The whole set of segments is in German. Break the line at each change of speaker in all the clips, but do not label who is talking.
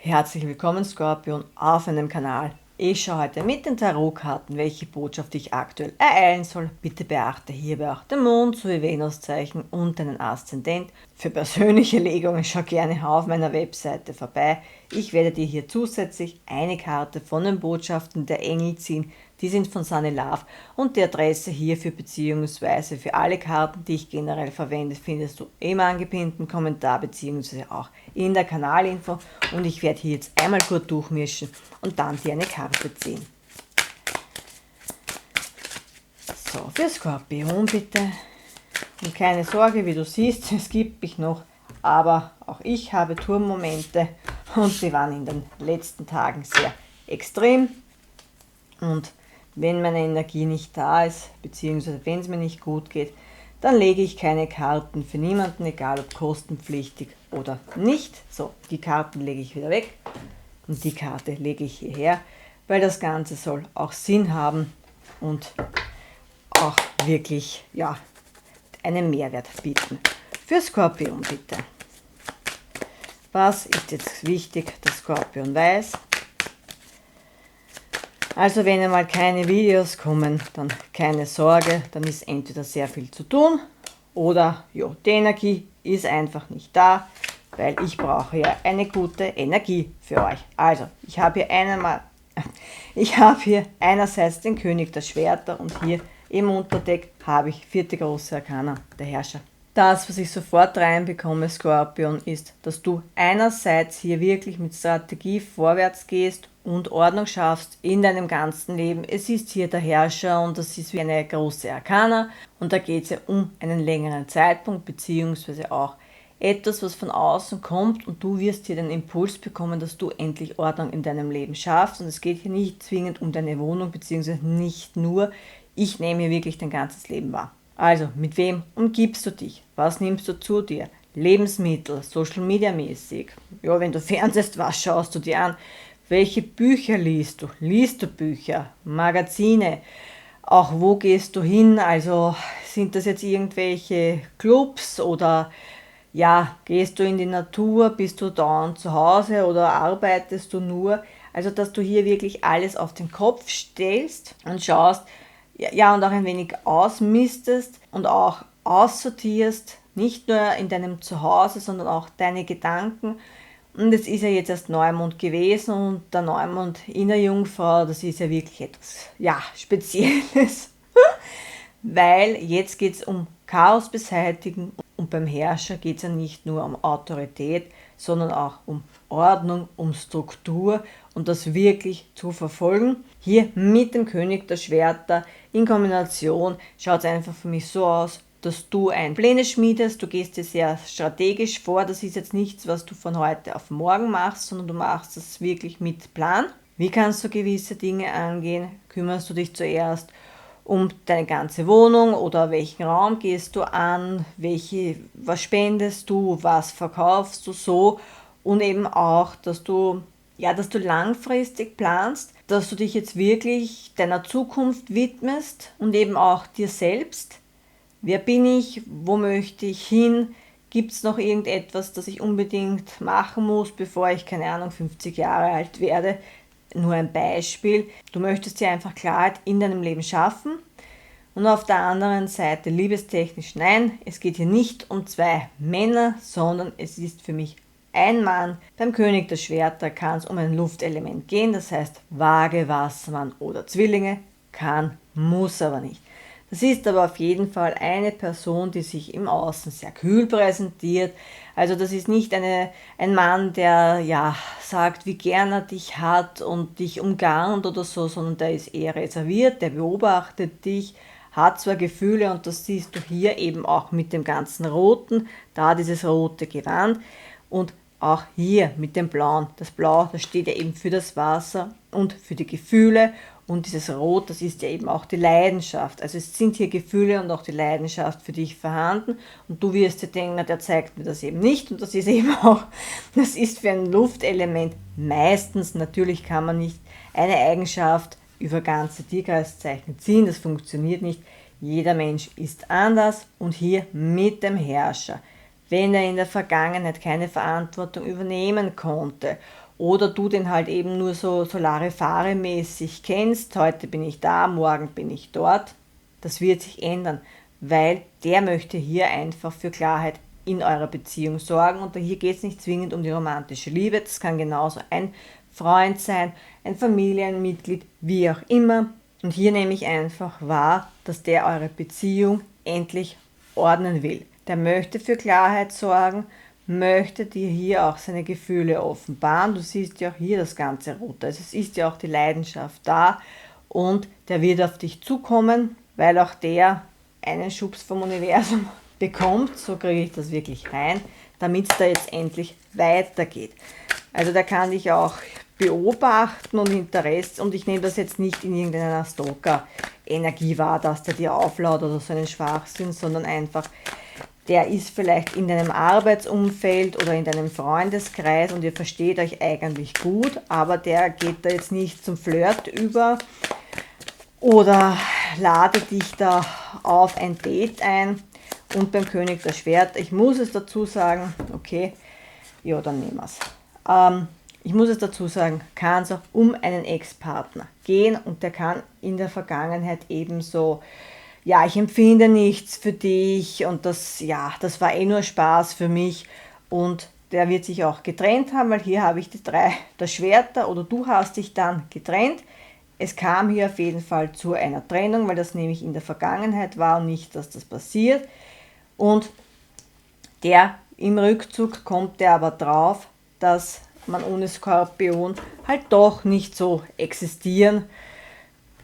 Herzlich willkommen Skorpion auf meinem Kanal. Ich schaue heute mit den Tarotkarten, welche Botschaft ich aktuell ereilen soll. Bitte beachte hierbei auch den Mond sowie Venuszeichen und deinen Aszendent. Für persönliche Legungen schau gerne auf meiner Webseite vorbei. Ich werde dir hier zusätzlich eine Karte von den Botschaften der Engel ziehen. Die sind von Sunny Love und die Adresse hierfür bzw. für alle Karten, die ich generell verwende, findest du im angepinnten Kommentar bzw. auch in der Kanalinfo. Und ich werde hier jetzt einmal gut durchmischen und dann dir eine Karte ziehen. So, für Skorpion bitte. Und keine Sorge, wie du siehst, es gibt mich noch, aber auch ich habe Turmmomente und sie waren in den letzten Tagen sehr extrem. Und wenn meine Energie nicht da ist, beziehungsweise wenn es mir nicht gut geht, dann lege ich keine Karten für niemanden, egal ob kostenpflichtig oder nicht. So, die Karten lege ich wieder weg und die Karte lege ich hierher, weil das Ganze soll auch Sinn haben und auch wirklich, ja, einen Mehrwert bieten. Für Skorpion bitte. Was ist jetzt wichtig, dass Skorpion weiß? Also wenn einmal keine Videos kommen, dann keine Sorge, dann ist entweder sehr viel zu tun oder jo, die Energie ist einfach nicht da, weil ich brauche ja eine gute Energie für euch. Also ich habe hier einerseits den König der Schwerter und hier im Unterdeck habe ich 4. große Arkana, der Herrscher. Das, was ich sofort reinbekomme, Skorpion, ist, dass du einerseits hier wirklich mit Strategie vorwärts gehst und Ordnung schaffst in deinem ganzen Leben. Es ist hier der Herrscher und das ist wie eine große Arkana und da geht es ja um einen längeren Zeitpunkt beziehungsweise auch etwas, was von außen kommt und du wirst hier den Impuls bekommen, dass du endlich Ordnung in deinem Leben schaffst und es geht hier nicht zwingend um deine Wohnung beziehungsweise nicht nur, ich nehme hier wirklich dein ganzes Leben wahr. Also, mit wem umgibst du dich? Was nimmst du zu dir? Lebensmittel, Social Media mäßig. Ja, wenn du fernsehst, was schaust du dir an? Welche Bücher liest du? Liest du Bücher? Magazine? Auch wo gehst du hin? Also sind das jetzt irgendwelche Clubs oder ja, gehst du in die Natur? Bist du dauernd zu Hause oder arbeitest du nur? Also, dass du hier wirklich alles auf den Kopf stellst und schaust, ja, und auch ein wenig ausmistest und auch aussortierst, nicht nur in deinem Zuhause, sondern auch deine Gedanken. Und es ist ja jetzt erst Neumond gewesen und der Neumond in der Jungfrau, das ist ja wirklich etwas, ja, Spezielles, weil jetzt geht es um Chaos beseitigen und beim Herrscher geht es ja nicht nur um Autorität, sondern auch um Ordnung, um Struktur und das wirklich zu verfolgen. Hier mit dem König der Schwerter in Kombination schaut es einfach für mich so aus, dass du Pläne schmiedest, du gehst dir sehr strategisch vor, das ist jetzt nichts, was du von heute auf morgen machst, sondern du machst das wirklich mit Plan. Wie kannst du gewisse Dinge angehen? Kümmerst du dich zuerst um deine ganze Wohnung oder welchen Raum gehst du an, was spendest du, was verkaufst du so und eben auch, dass du langfristig planst, dass du dich jetzt wirklich deiner Zukunft widmest und eben auch dir selbst. Wer bin ich? Wo möchte ich hin? Gibt es noch irgendetwas, das ich unbedingt machen muss, bevor ich, keine Ahnung, 50 Jahre alt werde? Nur ein Beispiel. Du möchtest dir einfach Klarheit in deinem Leben schaffen. Und auf der anderen Seite, liebestechnisch, nein, es geht hier nicht um 2 Männer, sondern es ist für mich ein Mann. Beim König der Schwerter kann es um ein Luftelement gehen, das heißt Waage, Wassermann oder Zwillinge, kann, muss aber nicht. Das ist aber auf jeden Fall eine Person, die sich im Außen sehr kühl präsentiert. Also das ist nicht ein Mann, der ja sagt, wie gern er dich hat und dich umgarnt oder so, sondern der ist eher reserviert, der beobachtet dich, hat zwar Gefühle und das siehst du hier eben auch mit dem ganzen Roten, da dieses rote Gewand und auch hier mit dem Blauen. Das Blau, das steht ja eben für das Wasser und für die Gefühle und dieses Rot, das ist ja eben auch die Leidenschaft. Also es sind hier Gefühle und auch die Leidenschaft für dich vorhanden und du wirst dir denken, na, der zeigt mir das eben nicht und das ist eben auch, das ist für ein Luftelement meistens, natürlich kann man nicht eine Eigenschaft über ganze Tierkreiszeichen ziehen, das funktioniert nicht. Jeder Mensch ist anders und hier mit dem Herrscher. Wenn er in der Vergangenheit keine Verantwortung übernehmen konnte oder du den halt eben nur so Larifari-mäßig kennst, heute bin ich da, morgen bin ich dort, das wird sich ändern, weil der möchte hier einfach für Klarheit in eurer Beziehung sorgen. Und hier geht es nicht zwingend um die romantische Liebe, das kann genauso ein Freund sein, ein Familienmitglied, wie auch immer. Und hier nehme ich einfach wahr, dass der eure Beziehung endlich ordnen will. Der möchte für Klarheit sorgen, möchte dir hier auch seine Gefühle offenbaren. Du siehst ja auch hier das ganze Rote. Also es ist ja auch die Leidenschaft da und der wird auf dich zukommen, weil auch der einen Schubs vom Universum bekommt. So kriege ich das wirklich rein, damit es da jetzt endlich weitergeht. Also der kann dich auch beobachten und Interesse, und ich nehme das jetzt nicht in irgendeiner Stalker-Energie wahr, dass der dir auflaut oder so einen Schwachsinn, sondern einfach, der ist vielleicht in deinem Arbeitsumfeld oder in deinem Freundeskreis und ihr versteht euch eigentlich gut, aber der geht da jetzt nicht zum Flirt über oder ladet dich da auf ein Date ein. Und beim König der Schwerter, ich muss es dazu sagen, okay, ja, dann nehmen wir es. Ich muss es dazu sagen, kann es auch um einen Ex-Partner gehen und der kann in der Vergangenheit ebenso, ja, ich empfinde nichts für dich und das, ja, das war eh nur Spaß für mich und der wird sich auch getrennt haben, weil hier habe ich die 3 der Schwerter oder du hast dich dann getrennt. Es kam hier auf jeden Fall zu einer Trennung, weil das nämlich in der Vergangenheit war und nicht, dass das passiert. Und der im Rückzug kommt der aber drauf, dass man ohne Skorpion halt doch nicht so existieren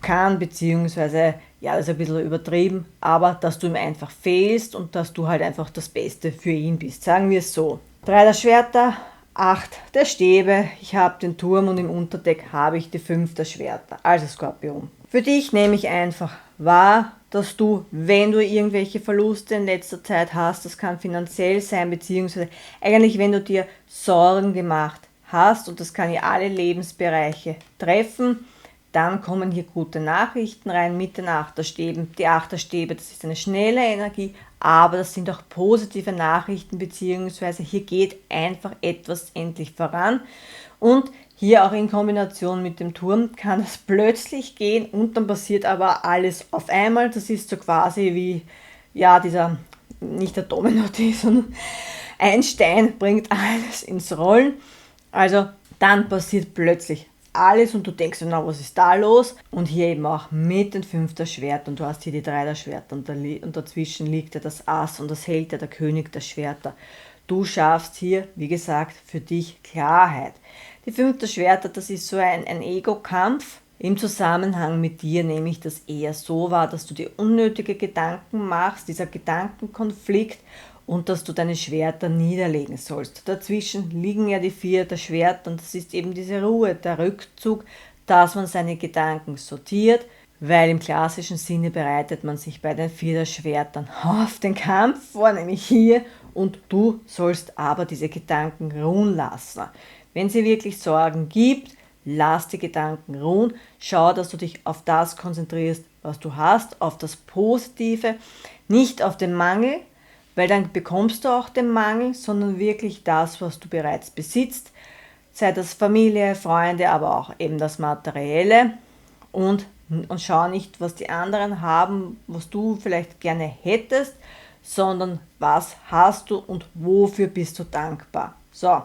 kann, beziehungsweise, ja, das ist ein bisschen übertrieben, aber dass du ihm einfach fehlst und dass du halt einfach das Beste für ihn bist, sagen wir es so. 3 der Schwerter, 8 der Stäbe, ich habe den Turm und im Unterdeck habe ich die 5 der Schwerter, also Skorpion. Für dich nehme ich einfach wahr, dass du, wenn du irgendwelche Verluste in letzter Zeit hast, das kann finanziell sein, beziehungsweise eigentlich wenn du dir Sorgen gemacht hast, und das kann ja alle Lebensbereiche treffen, dann kommen hier gute Nachrichten rein mit den Achterstäben. Die Achterstäbe, das ist eine schnelle Energie, aber das sind auch positive Nachrichten, beziehungsweise hier geht einfach etwas endlich voran. Und hier auch in Kombination mit dem Turm kann es plötzlich gehen und dann passiert aber alles auf einmal. Das ist so quasi wie, ja, dieser, nicht der Domino-Tee, sondern ein Stein bringt alles ins Rollen. Also dann passiert plötzlich alles und du denkst, na, was ist da los? Und hier eben auch mit den 5 der Schwerter und du hast hier die 3 der Schwerter und dazwischen liegt ja das Ass und das hält ja der König der Schwerter. Du schaffst hier, wie gesagt, für dich Klarheit. Die 5 der Schwerter, das ist so ein Ego-Kampf. Im Zusammenhang mit dir nehme ich das eher so wahr, dass du dir unnötige Gedanken machst, dieser Gedankenkonflikt, und dass du deine Schwerter niederlegen sollst. Dazwischen liegen ja die 4 der Schwerter und das ist eben diese Ruhe, der Rückzug, dass man seine Gedanken sortiert, weil im klassischen Sinne bereitet man sich bei den 4 der Schwertern auf den Kampf vor, nämlich hier, und du sollst aber diese Gedanken ruhen lassen. Wenn sie wirklich Sorgen gibt, lass die Gedanken ruhen, schau, dass du dich auf das konzentrierst, was du hast, auf das Positive, nicht auf den Mangel, weil dann bekommst du auch den Mangel, sondern wirklich das, was du bereits besitzt, sei das Familie, Freunde, aber auch eben das Materielle, und schau nicht, was die anderen haben, was du vielleicht gerne hättest, sondern was hast du und wofür bist du dankbar. So,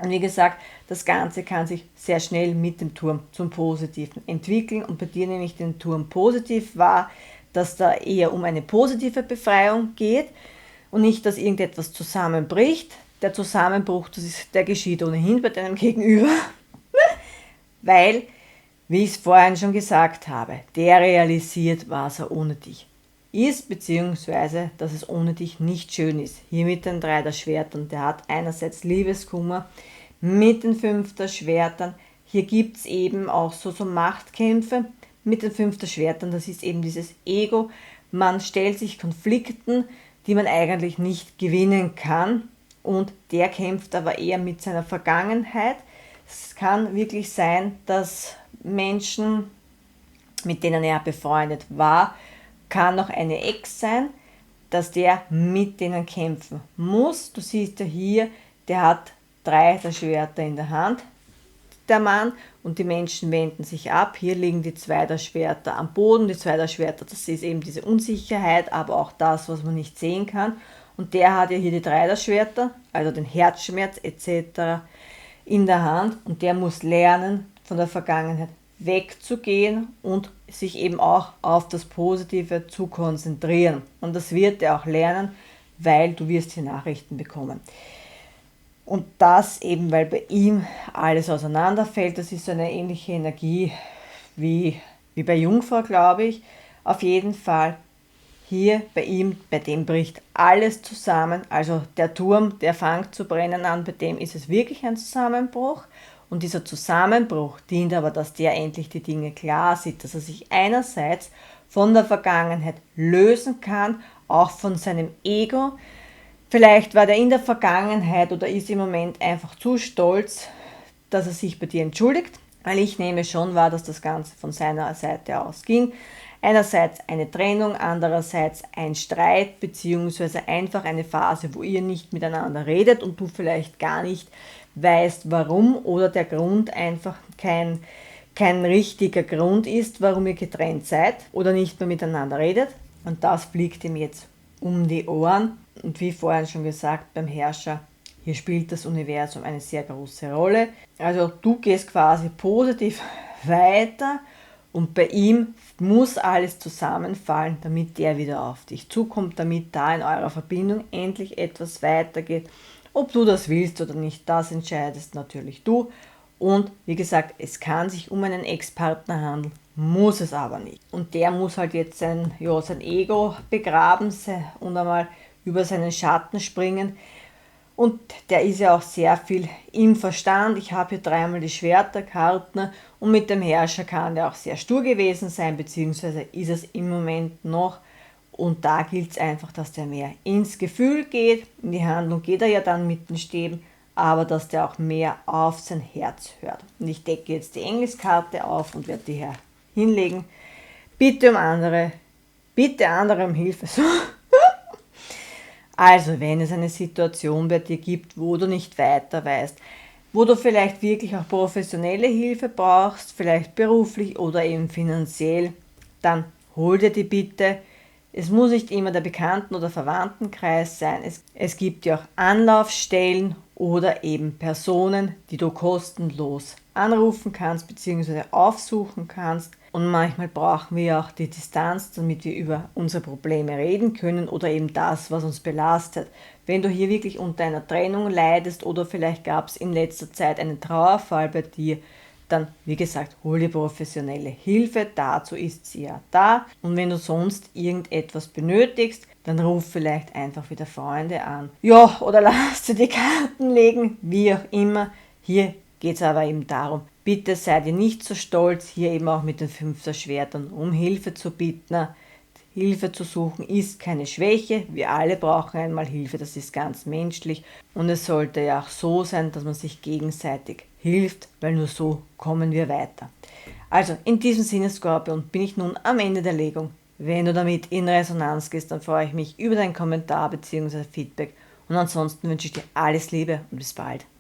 und wie gesagt, das Ganze kann sich sehr schnell mit dem Turm zum Positiven entwickeln und bei dir nehme ich den Turm positiv wahr, dass da eher um eine positive Befreiung geht und nicht, dass irgendetwas zusammenbricht. Der Zusammenbruch, der geschieht ohnehin bei deinem Gegenüber, weil, wie ich es vorhin schon gesagt habe, der realisiert, was er ohne dich ist, beziehungsweise, dass es ohne dich nicht schön ist. Hier mit den 3 der Schwertern, der hat einerseits Liebeskummer, mit den 5 der Schwertern, hier gibt es eben auch so Machtkämpfe, mit den 5 der Schwertern, das ist eben dieses Ego, man stellt sich Konflikten, die man eigentlich nicht gewinnen kann, und der kämpft aber eher mit seiner Vergangenheit. Es kann wirklich sein, dass Menschen, mit denen er befreundet war, kann noch eine Ex sein, dass der mit denen kämpfen muss. Du siehst ja hier, der hat 3 der Schwerter in der Hand, der Mann und die Menschen wenden sich ab. Hier liegen die zwei der Schwerter am Boden. Die zwei der Schwerter, das ist eben diese Unsicherheit, aber auch das, was man nicht sehen kann. Und der hat ja hier die drei der Schwerter, also den Herzschmerz etc. in der Hand und der muss lernen, von der Vergangenheit wegzugehen und sich eben auch auf das Positive zu konzentrieren. Und das wird er auch lernen, weil du wirst hier Nachrichten bekommen. Und das eben, weil bei ihm alles auseinanderfällt. Das ist so eine ähnliche Energie wie bei Jungfrau, glaube ich. Auf jeden Fall hier bei ihm, bei dem bricht alles zusammen. Also der Turm, der fängt zu brennen an, bei dem ist es wirklich ein Zusammenbruch. Und dieser Zusammenbruch dient aber, dass der endlich die Dinge klar sieht, dass er sich einerseits von der Vergangenheit lösen kann, auch von seinem Ego. Vielleicht war der in der Vergangenheit oder ist im Moment einfach zu stolz, dass er sich bei dir entschuldigt, weil ich nehme schon wahr, dass das Ganze von seiner Seite aus ging. Einerseits eine Trennung, andererseits ein Streit, beziehungsweise einfach eine Phase, wo ihr nicht miteinander redet und du vielleicht gar nicht weißt, warum oder der Grund einfach kein richtiger Grund ist, warum ihr getrennt seid oder nicht mehr miteinander redet. Und das fliegt ihm jetzt um die Ohren. Und wie vorhin schon gesagt, beim Herrscher, hier spielt das Universum eine sehr große Rolle. Also du gehst quasi positiv weiter und bei ihm muss alles zusammenfallen, damit der wieder auf dich zukommt, damit da in eurer Verbindung endlich etwas weitergeht. Ob du das willst oder nicht, das entscheidest natürlich du. Und wie gesagt, es kann sich um einen Ex-Partner handeln, muss es aber nicht. Und der muss halt jetzt sein Ego begraben und einmal über seinen Schatten springen. Und der ist ja auch sehr viel im Verstand. Ich habe hier dreimal die Schwerterkarten und mit dem Herrscher kann der auch sehr stur gewesen sein, beziehungsweise ist es im Moment noch. Und da gilt es einfach, dass der mehr ins Gefühl geht. In die Handlung geht er ja dann mit den Stäben, aber dass der auch mehr auf sein Herz hört. Und ich decke jetzt die Engelskarte auf und werde die hier hinlegen. Bitte andere um Hilfe. So. Also, wenn es eine Situation bei dir gibt, wo du nicht weiter weißt, wo du vielleicht wirklich auch professionelle Hilfe brauchst, vielleicht beruflich oder eben finanziell, dann hol dir die bitte. Es muss nicht immer der Bekannten- oder Verwandtenkreis sein. Es gibt ja auch Anlaufstellen oder eben Personen, die du kostenlos anrufen kannst bzw. aufsuchen kannst. Und manchmal brauchen wir auch die Distanz, damit wir über unsere Probleme reden können oder eben das, was uns belastet. Wenn du hier wirklich unter einer Trennung leidest oder vielleicht gab es in letzter Zeit einen Trauerfall bei dir, dann, wie gesagt, hol dir professionelle Hilfe, dazu ist sie ja da. Und wenn du sonst irgendetwas benötigst, dann ruf vielleicht einfach wieder Freunde an. Ja, oder lass dir die Karten legen, wie auch immer. Hier geht es aber eben darum, bitte sei dir nicht so stolz, hier eben auch mit den 5 der Schwertern um Hilfe zu bitten. Hilfe zu suchen ist keine Schwäche, wir alle brauchen einmal Hilfe, das ist ganz menschlich und es sollte ja auch so sein, dass man sich gegenseitig hilft, weil nur so kommen wir weiter. Also in diesem Sinne, Skorpion, bin ich nun am Ende der Legung. Wenn du damit in Resonanz gehst, dann freue ich mich über deinen Kommentar bzw. Feedback und ansonsten wünsche ich dir alles Liebe und bis bald.